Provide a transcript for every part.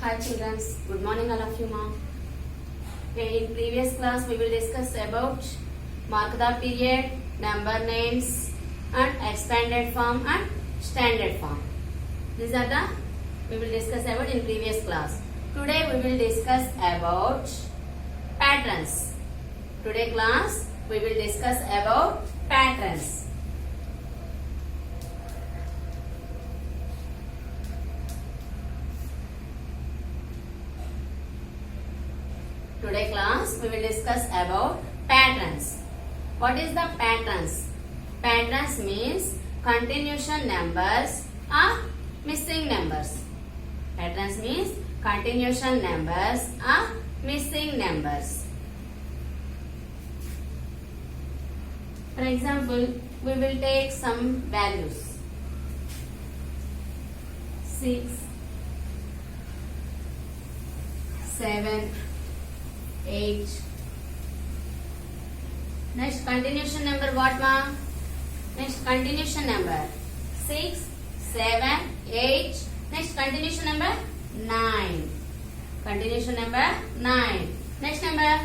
Hi children, good morning all of you ma. Okay, in previous class we will discuss about mark the period, number names and expanded form and standard form. These are the we will discuss about in previous class. Today we will discuss about patterns. Today class we will discuss about patterns. Today class we will discuss about patterns. What is the patterns? Patterns means continuation numbers or missing numbers. Patterns means continuation numbers or missing numbers. For example, we will take some values. 6, 7, 8. Next continuation number what ma? Next continuation number 6, 7, 8. Next continuation number 9. Continuation number 9. Next number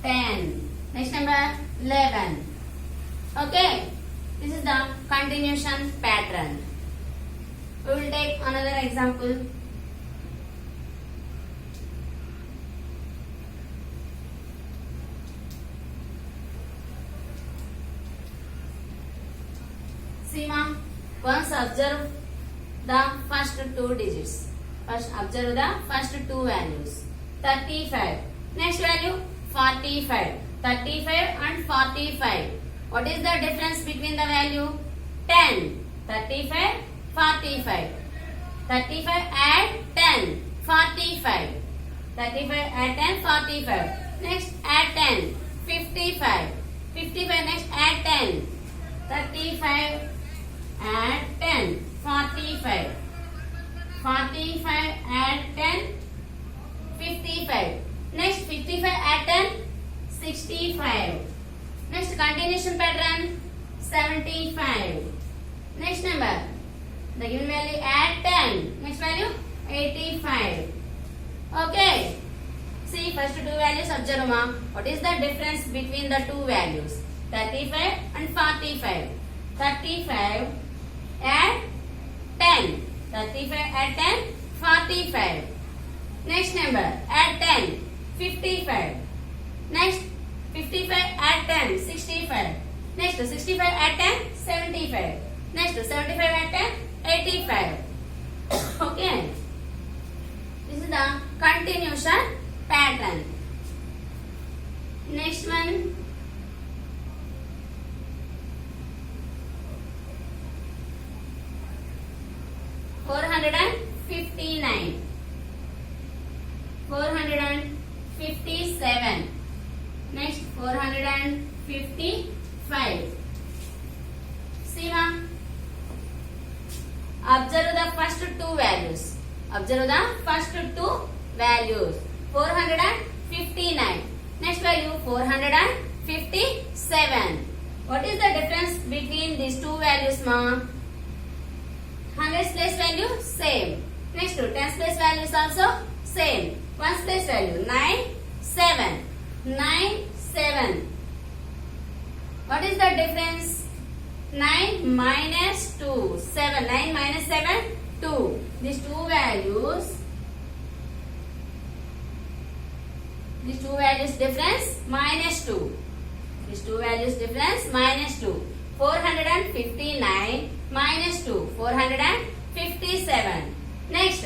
10. Next number 11. Okay. This is the continuation pattern. We will take another example. See ma, once observe the first two digits. First observe the first two values. 35. Next value 45. 35 and 45. What is the difference between the value? 10. 35, 45. 35 add 10. 45. 35 add 10, 45. Next add 10. 55. 55 next add 10. 35 add 10, 45. 45 add 10, 55. Next 55 add 10, 65. Next continuation pattern, 75. Next number, the given value add 10. Next value, 85. Okay. See first two values observe ma. What is the difference between the two values? 35 and 45. 35 add 10. 35 add 10, 45. Next number add 10, 55. Next 55 add 10, 65. Next 65 add 10, 75. Next 75 add 10, 85. Okay. This is the continuation pattern. Next one. $459, 457, next 455. See ma, observe the first two values. Observe the first two values. 459. Next value 457. What is the difference between these two values ma? 100's place value same. Next to 10's place value is also same. 1's place value 9, 7. 9, 7. What is the difference? 9 minus 2. 7. 9 minus 7, 2. These two values difference minus 2. These two values difference minus 2. 459 minus 2, 457. Next,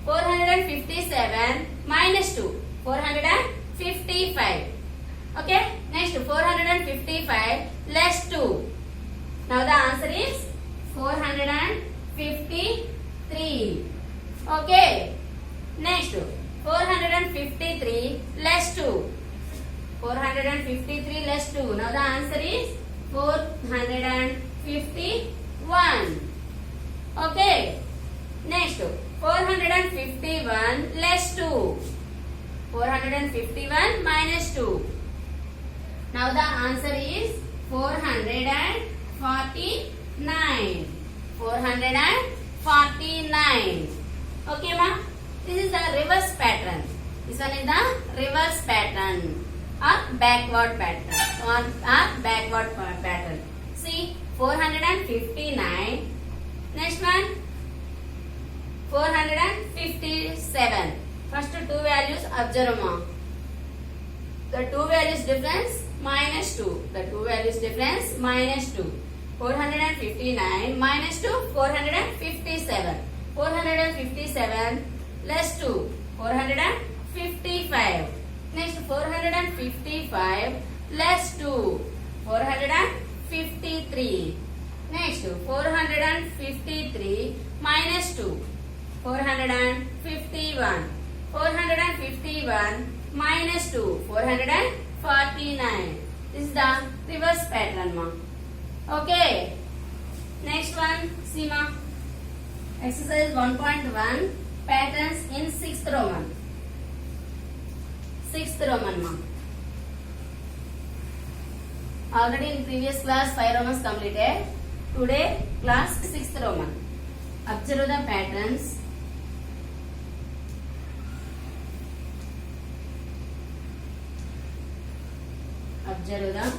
457 minus 2, 455. Okay, next 455 less 2. Now the answer is 453. Okay, next 453 less 2. 453 less 2. Now the answer is 451. Okay. Next, 451 less 2. 451 minus 2. Now the answer is 449. 449. Okay ma? This is the reverse pattern. This one is the reverse pattern or backward pattern or backward pattern. See 459. Next one 457. First two values observe ma. The two values difference minus 2. The two values difference minus 2. 459 minus 2 457. 457 less 2 455. Next 455 less 2 453. Next 453 minus 2 451. 451 minus 2 449. This is the reverse pattern ma. Okay. Next one, see ma. Exercise 1.1 patterns in 6th Roman. 6th Roman ma. Already in previous class 5 Romans completed. Today class 6th Roman. Observe the patterns. Observe the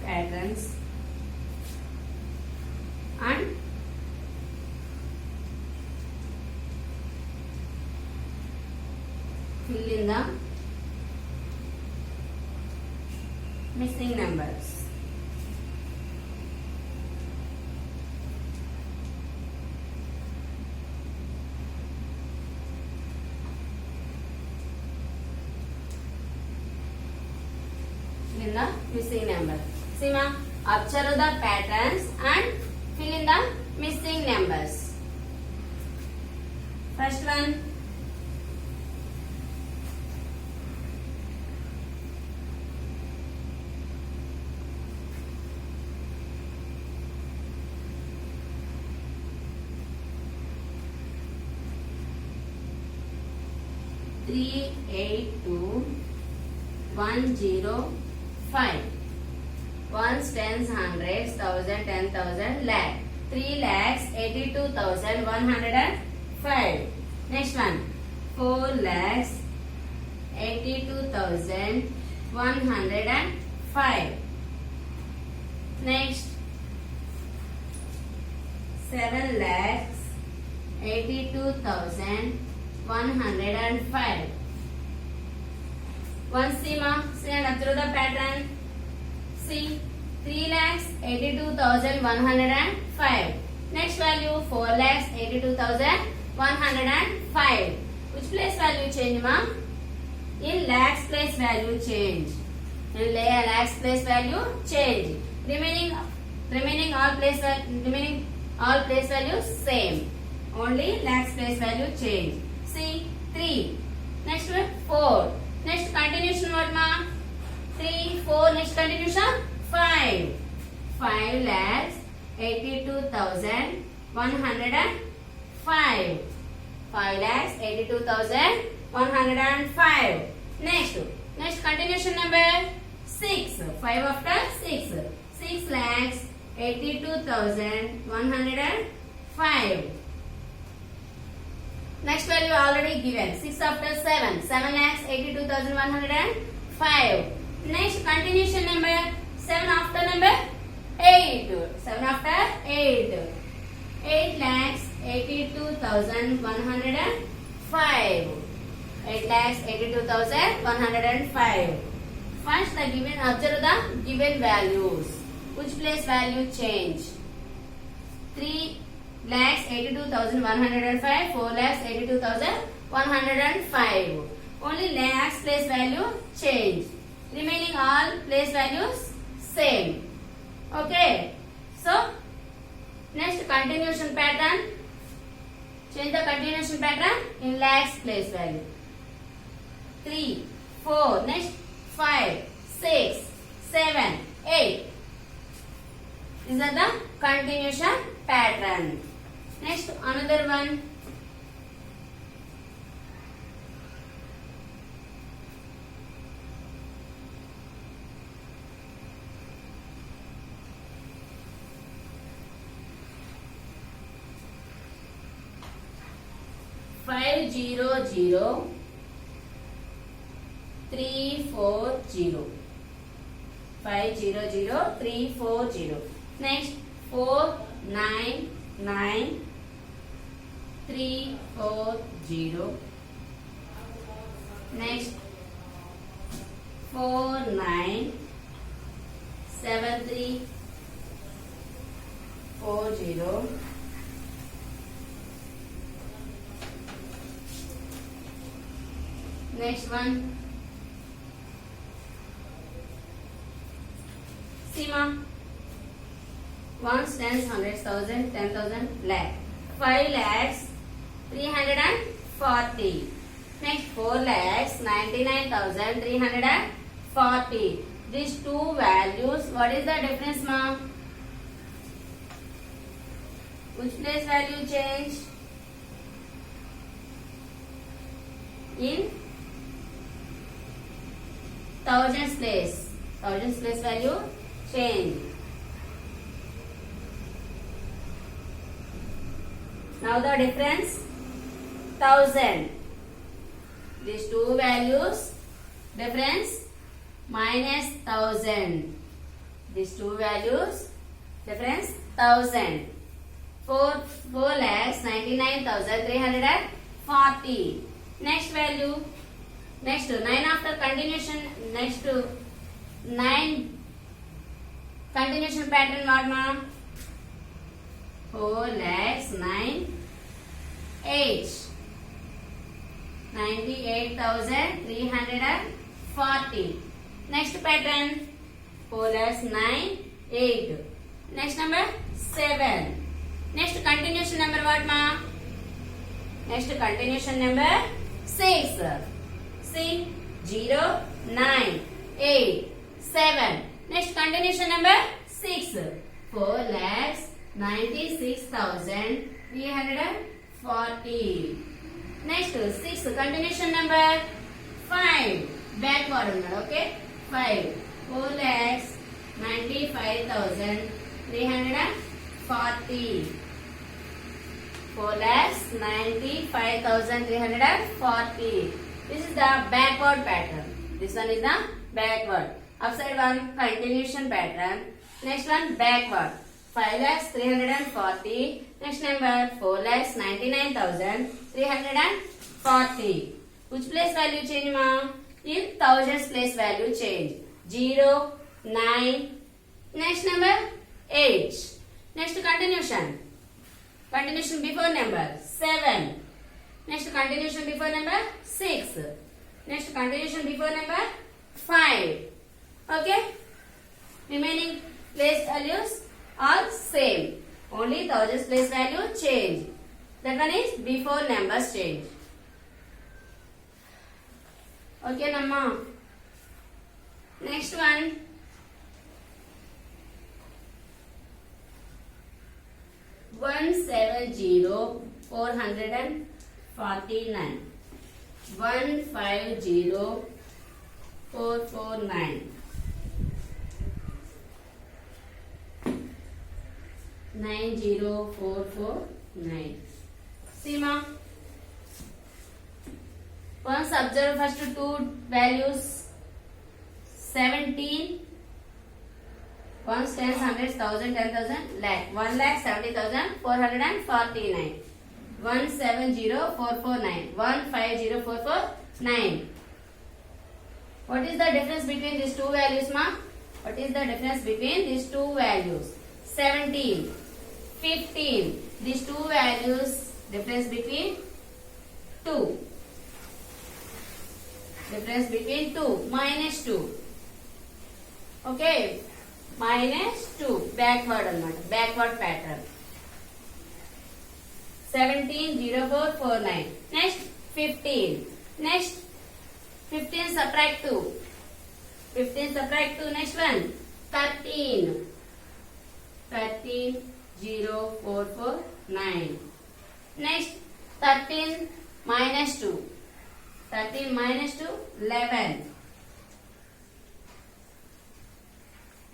patterns and fill in the missing numbers. Fill in the missing number. See ma, observe the patterns and fill in the missing numbers. First one. Three, 8, 2, 1, 0, 5. Ones, tens, hundreds, thousand, 10,000, lakh. 3,82,105. Next one. 4,82,105. Next. 7,82,105. One see ma, see and observe the pattern. See 3,82,105. Next value 4,82,105. Which place value change ma? In lakhs place value change. In lakhs place value change. Remaining all place values same. Only lakhs place value change. See 3. Next one 4. Next continuation word ma? 3, 4. Next continuation 5. 5,82,105. 5,82,105. Next continuation number 6. 5 after 6. 6,82,105. Next value already given. 6 after 7. 7,82,105. Next continuation number 7 after number 8. 7 after 8. 8,82,105. 8,82,105. First the given, observe the given values. Which place value change? 3,82,105, 4,82,105. Only lakhs place value change. Remaining all place values same. Okay. So next continuation pattern. Change the continuation pattern in lakhs place value. 3, 4. Next 5, 6, 7, 8. These are the continuation pattern. Next another one. 500 340. Next 499340. Next 497340. Next one. Sima. Ones, tens, hundreds, thousand, 10,000, lakh. 5 lakhs 340. Next 4 lakhs 99,340. These two values, what is the difference, ma? Which place value change? In thousands place. Thousands place value change. Now the difference 1000. These two values difference minus 1000. These two values difference 1000. 4 lakhs 99,340. Next value. Next 9 after continuation. Next 9 continuation pattern what, ma? 4 lakhs 98,340. Next pattern 4 lakhs 8. Next number 7. Next continuation number what, ma? Next continuation number 6. See 0 9 8 7. Next continuation number 6. 4 lakhs 96,340. Next 6 continuation number 5. Backward unnadu, okay? 5. 4 lakhs 95,340. 4 lakhs 95,340. This is the backward pattern. This one is the backward. Upside one continuation pattern. Next one backward. 5 lakhs 340. Next number 4 lakhs 99,340. Which place value change, ma? In thousands place value change. 0 9. Next number 8. Next continuation. Continuation before number 7. Next continuation before number 6. Next continuation before number 5. Okay? Remaining place values are same. Only thousands place value change. That one is before numbers change. Okay, Namma. Next one. One 449. 150,449. 90,449. See, ma. Once observe first two values. 17. Ones, tens, hundreds, thousand, 10,000, lakh. 1,70,449. 170,449. 150,449. What is the difference between these two values, ma? What is the difference between these two values? 17, 15. These two values, difference between 2. Difference between 2. Minus 2. Okay. Minus 2. Backward annamata. Backward pattern. 17,0449. Next 15. Next 15 subtract 2. 15 subtract 2. Next one 13. 13,0449. Next 13 minus 2. 13 minus 2 11.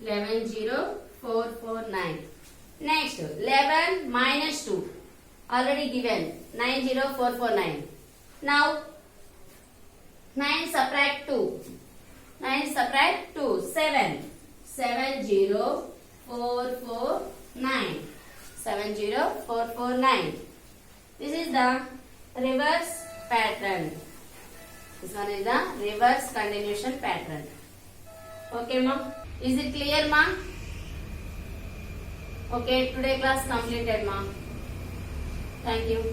11,0449. Next 11 minus 2. already given 90449. Now 9 subtract 2. 9 subtract 2. 7. 70449. 70449. This is the reverse pattern. This one is the reverse continuation pattern. Okay, ma? Is it clear, ma? Okay, today class completed, ma. Thank you.